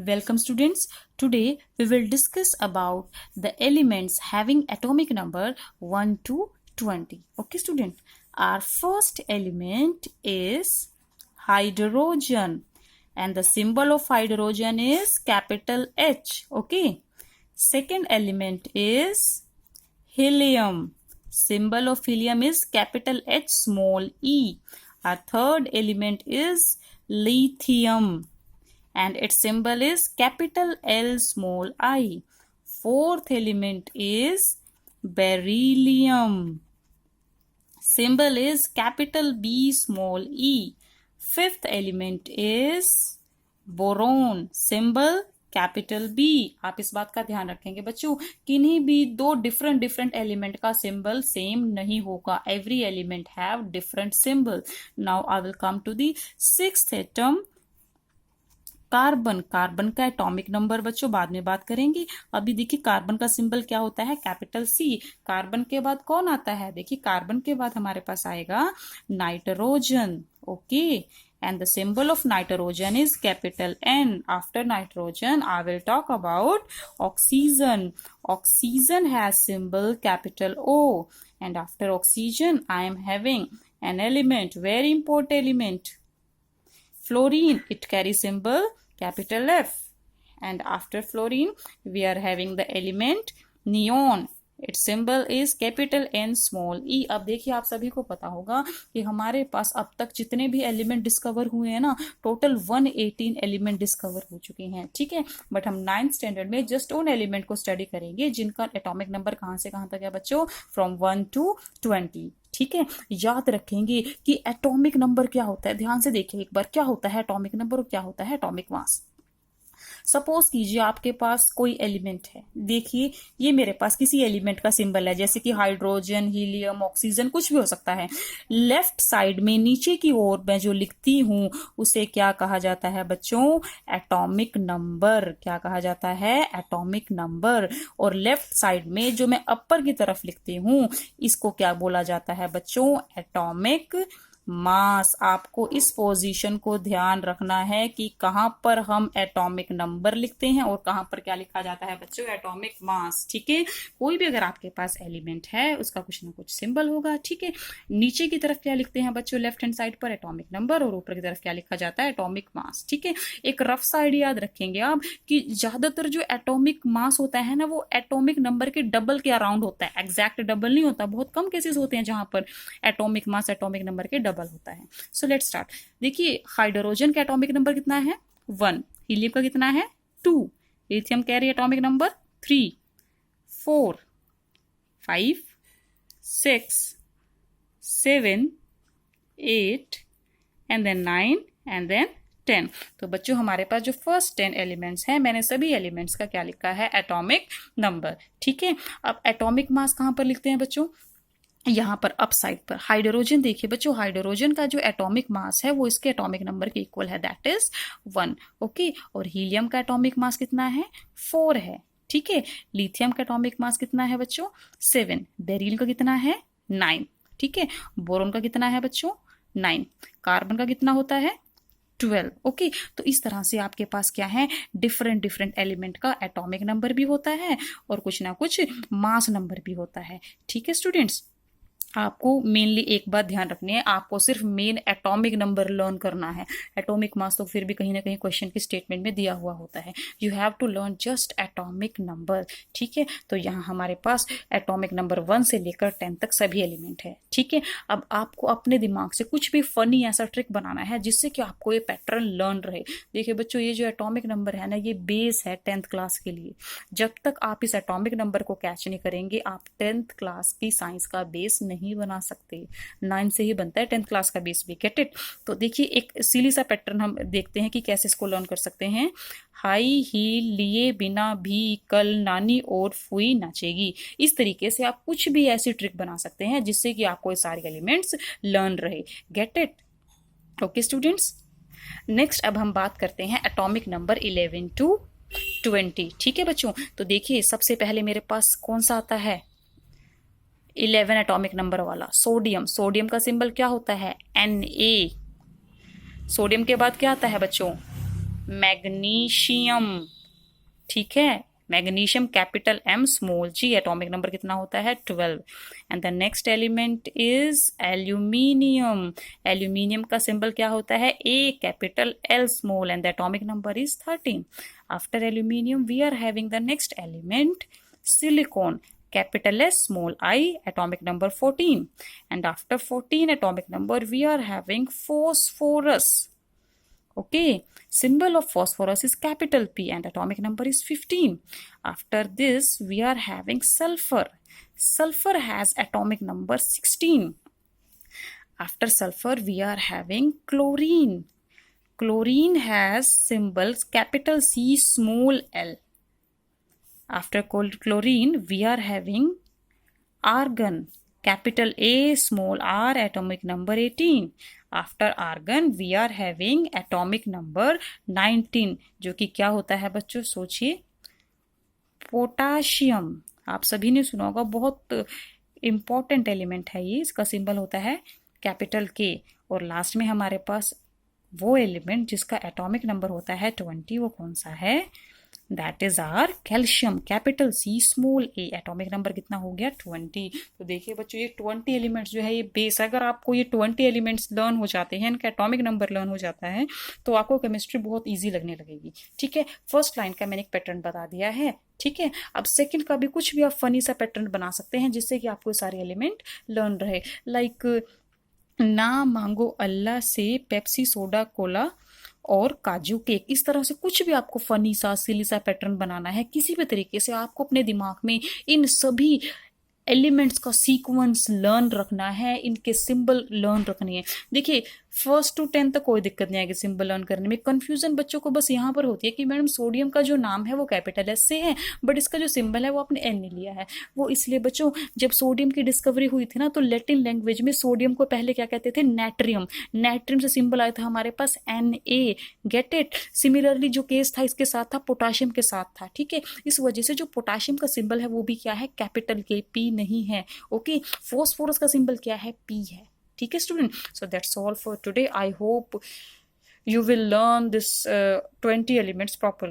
Welcome students. Today we will discuss about the elements having atomic number 1 to 20. Okay student. Our first element is hydrogen and the symbol of hydrogen is capital H. Okay. Second element is helium. Symbol of helium is capital H small e. Our third element is lithium and its symbol is capital L small I. Fourth element is beryllium. Symbol is capital B small e. Fifth element is boron. Symbol capital B. आप इस बात का ध्यान रखेंगे बच्चों, किन्हीं भी दो डिफरेंट एलिमेंट का सिंबल सेम नहीं होगा. Every element have different symbol. Now I will come to the sixth atom carbon. Carbon का एटॉमिक नंबर बच्चों बाद में बात करेंगे. अभी देखिए कार्बन का सिंबल क्या होता है, कैपिटल सी. कार्बन के बाद कौन आता है, देखिए कार्बन के बाद हमारे पास आएगा nitrogen. Okay, and the symbol of nitrogen is capital N. After nitrogen I will talk about oxygen. Oxygen has symbol capital O, and after oxygen I am having an element, very important element, fluorine. It carries symbol capital F, and after fluorine we are having the element neon. Its symbol is capital N small E. अब देखिए आप सभी को पता होगा कि हमारे पास अब तक जितने भी एलिमेंट डिस्कवर हुए हैं ना, टोटल 118 एलिमेंट डिस्कवर हो चुके हैं. ठीक है, बट हम 9th स्टैंडर्ड में जस्ट उन एलिमेंट को स्टडी करेंगे जिनका एटॉमिक नंबर कहाँ से कहाँ तक है बच्चों, फ्रॉम 1 to 20. ठीक है, याद रखेंगे कि एटॉमिक नंबर क्या होता है. ध्यान से देखिए एक बार, क्या होता है एटॉमिक नंबर और क्या होता है एटॉमिक मास. सपोज कीजिए आपके पास कोई एलिमेंट है. देखिए ये मेरे पास किसी एलिमेंट का सिंबल है, जैसे कि हाइड्रोजन, हीलियम, ऑक्सीजन, कुछ भी हो सकता है. लेफ्ट साइड में नीचे की ओर मैं जो लिखती हूं उसे क्या कहा जाता है बच्चों, एटॉमिक नंबर. क्या कहा जाता है, एटॉमिक नंबर. और लेफ्ट साइड में जो मैं अपर की तरफ लिखती हूं इसको क्या बोला जाता है बच्चों, एटॉमिक मास. आपको इस पोजीशन को ध्यान रखना है कि कहां पर हम एटॉमिक नंबर लिखते हैं और कहां पर क्या लिखा जाता है बच्चों, एटॉमिक मास. ठीक है, कोई भी अगर आपके पास एलिमेंट है उसका कुछ ना कुछ सिंबल होगा. ठीक है, नीचे की तरफ क्या लिखते हैं बच्चों, लेफ्ट हैंड साइड पर एटॉमिक नंबर, और ऊपर की तरफ क्या लिखा जाता है, एटॉमिक मास. ठीक है, एक रफ सा आइडिया याद रखेंगे आप कि ज्यादातर जो एटॉमिक मास होता है ना वो एटॉमिक नंबर के डबल के अराउंड होता है. एग्जैक्ट डबल नहीं होता, बहुत कम केसेस होते हैं जहां पर एटॉमिक मास एटॉमिक नंबर के डबल होता है. So let's start. देखिए हाइड्रोजन का एटॉमिक नंबर कितना है, 1. हीलियम का कितना है, 2. Lithium carry atomic number 3, 4, 5, 6, 7, 8 and then 9 and then 10. तो बच्चों हमारे पास जो फर्स्ट 10 एलिमेंट्स हैं, मैंने सभी एलिमेंट्स का क्या लिखा है, एटॉमिक नंबर. ठीक है, अब एटॉमिक मास कहां पर लिखते हैं बच्चों, यहां पर अप साइड पर. हाइड्रोजन देखिए बच्चों, हाइड्रोजन का जो एटॉमिक मास है वो इसके एटॉमिक नंबर के इक्वल है, दैट इज 1. ओके, और हीलियम का एटॉमिक मास कितना है, 4 है. ठीक है, लिथियम का एटॉमिक मास कितना है बच्चों, 7. बेरिलियम का कितना है, 9. ठीक है, बोरोन का कितना है बच्चों, 9. कार्बन का कितना होता है, 12. ओके, तो इस तरह से आपके पास क्या है, डिफरेंट एलिमेंट का एटॉमिक नंबर भी होता है और कुछ ना कुछ मास नंबर भी होता है. ठीक है स्टूडेंट्स, आपको मेनली एक बात ध्यान रखनी है, आपको सिर्फ मेन एटॉमिक नंबर लर्न करना है. एटॉमिक मास तो फिर भी कहीं ना कहीं क्वेश्चन के स्टेटमेंट में दिया हुआ होता है. You have to learn just atomic number. ठीक है, तो यहाँ हमारे पास एटॉमिक नंबर 1 से लेकर 10 तक सभी एलिमेंट है. ठीक है, अब आपको अपने दिमाग से कुछ भी फनी ऐसा ट्रिक बनाना है जिससे कि आपको ये पैटर्न लर्न रहे. देखिए बच्चों, ये जो एटॉमिक नंबर है ना, ये बेस है 10th क्लास के लिए. जब तक आप इस एटॉमिक नंबर को कैच नहीं करेंगे आप 10th क्लास की साइंस का बेस नहीं बना सकते. 9 से ही बनता है 10th क्लास का बेस भी. Get it. तो देखिए एक सिली सा पैटर्न हम देखते हैं कि कैसे इसको लर्न कर सकते हैं. हाई हील लिए बिना भी कल नानी और फुई नाचेगी. इस तरीके से आप कुछ भी ऐसी ट्रिक बना सकते हैं जिससे कि आपको ये सारे एलिमेंट्स लर्न रहे. Get it. Okay students, next अब हम बात करते हैं एटॉमिक नंबर 11 to 20. ठीक है बच्चों, तो देखिए सबसे पहले मेरे पास कौन सा आता है, 11 एटॉमिक नंबर वाला, सोडियम. सोडियम का सिंबल क्या होता है, Na. सोडियम के बाद क्या आता है बच्चों, मैग्नीशियम, ठीक है, magnesium capital M small g, atomic number कितना होता है 12। And the next element is aluminium. Aluminium का सिंबल क्या होता है A capital L small, and the atomic number is 13। After aluminium we are having the next element silicon, capital S small I, atomic number 14, and after 14 atomic number we are having phosphorus. Okay, symbol of phosphorus is capital P and atomic number is 15. After this we are having sulfur. Sulfur has atomic number 16. After sulfur we are having chlorine. Chlorine has symbols capital C small l. After chlorine we are having argon, capital A small r, atomic number 18. After argon we are having atomic number 19, जो कि क्या होता है बच्चों, सोचिए, potassium. आप सभी ने सुना होगा, बहुत इंपॉर्टेंट एलिमेंट है ये, इसका सिंबल होता है कैपिटल के। और लास्ट में हमारे पास वो एलिमेंट जिसका एटॉमिक नंबर होता है 20, वो कौन सा है, that is our calcium, capital C small a, atomic number कितना हो गया 20। तो देखिए बच्चों, ये 20 एलिमेंट्स जो है ये बेस, अगर आपको ये 20 एलिमेंट्स लर्न हो जाते हैं, इनका एटॉमिक नंबर लर्न हो जाता है, तो आपको केमिस्ट्री बहुत ईजी लगने लगेगी। ठीक है, फर्स्ट लाइन का मैंने एक पैटर्न बता दिया है। ठीक है, अब सेकंड का भी कुछ भी आप फनी सा पैटर्न बना सकते हैं जिससे कि आपको सारे एलिमेंट लर्न रहे। लाइक ना मांगो अल्लाह से पेप्सी सोडा कोला और काजू केक, इस तरह से कुछ भी आपको फनी सा सिली सा पैटर्न बनाना है, किसी भी तरीके से आपको अपने दिमाग में इन सभी एलिमेंट्स का सीक्वेंस लर्न रखना है, इनके सिंबल लर्न रखनी है। देखिए 1st to 10th तक कोई दिक्कत नहीं आएगी सिंबल लर्न करने में। कंफ्यूजन बच्चों को बस यहाँ पर होती है कि मैडम सोडियम का जो नाम है वो कैपिटल S से है, बट इसका जो सिंबल है वो आपने N नहीं लिया है। वो इसलिए बच्चों, जब सोडियम की डिस्कवरी हुई थी ना, तो लैटिन लैंग्वेज में सोडियम को पहले क्या कहते थे, नेट्रियम। नेट्रियम से सिंबल आया था हमारे पास Na, गेट इट। सिमिलरली जो केस था इसके साथ था, पोटाशियम के साथ था। ठीक है, इस वजह से जो पोटाशियम का सिंबल है वो भी क्या है, कैपिटल K, P नहीं है। ओके, फॉस्फोरस का सिंबल क्या है, P है। ठीक है student, so that's all for today. I hope you will learn this 20 elements properly.